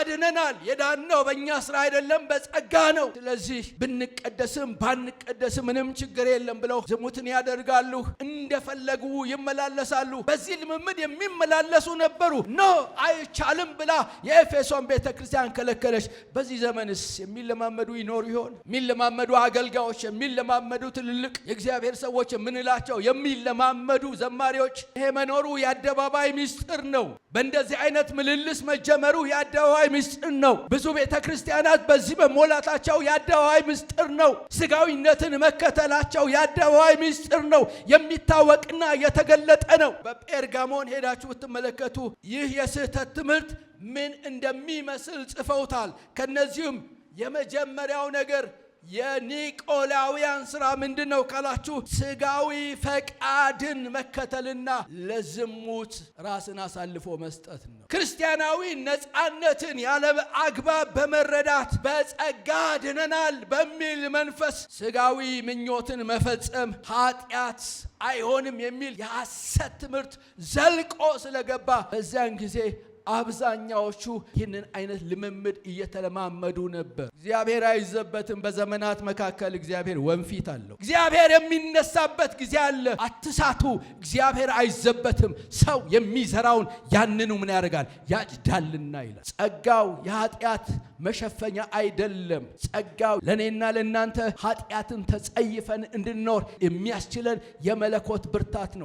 ድነናል። የዳነው በእኛ ስራ አይደለም በጸጋ ነው። ስለዚህ ብንቀደስም ባንቀደስም ምንም ችግር የለም ብለው ዝሙትን ያደርጋሉ፣ እንደፈለጉ ይመላለሳሉ። በዚህ ልምምድ የሚመላለሱ ነበሩ። ኖ አይቻልም ብላ የኤፌሶን ቤተክርስቲያን ከለከለች። በዚህ ዘመንስ የሚለማመዱ ይኖር ይሆን? የሚለማመዱ አገልጋዮች፣ የሚለማመዱ ትልልቅ የእግዚአብሔር ሰዎች የምንላቸው የሚለማመዱ ዘማሪዎች፣ ይሄ መኖሩ የአደባባይ ምስጢር ነው። በእንደዚህ አይነት ምልልስ መጀመሩ የአደባባይ ምስጢር ነው። ብዙ ቤተክርስቲያናት በዚህ በሞላታቸው የአደባባይ ምስጢር ነው። ስጋዊነትን መከተላቸው የአደባባይ ምስጢር ነው። የሚታወቅና የተገለጠ ነው። በጴርጋሞን ሄዳችሁ ብትመለከቱ ይህ የስህተት ትምህርት ምን እንደሚመስል ጽፈውታል። ከነዚህም የመጀመሪያው ነገር የኒቆላውያን ስራ ምንድነው ካላችሁ ስጋዊ ፈቃድን መከተልና ለዝሙት ራስን አሳልፎ መስጠት ነው። ክርስቲያናዊ ነፃነትን ያለ አግባብ በመረዳት በጸጋ ድነናል በሚል መንፈስ ስጋዊ ምኞትን መፈጸም ኃጢአት አይሆንም የሚል የሐሰት ትምህርት ዘልቆ ስለገባ በዚያን ጊዜ አብዛኛዎቹ ይህንን አይነት ልምምድ እየተለማመዱ ነበር። እግዚአብሔር አይዘበትም። በዘመናት መካከል እግዚአብሔር ወንፊት አለው። እግዚአብሔር የሚነሳበት ጊዜ አለ። አትሳቱ። እግዚአብሔር አይዘበትም። ሰው የሚዘራውን ያንኑ ምን ያደርጋል? ያጭዳልና ይላል። ጸጋው የኃጢአት መሸፈኛ አይደለም። ጸጋው ለእኔና ለእናንተ ኃጢአትን ተጸይፈን እንድንኖር የሚያስችለን የመለኮት ብርታት ነው።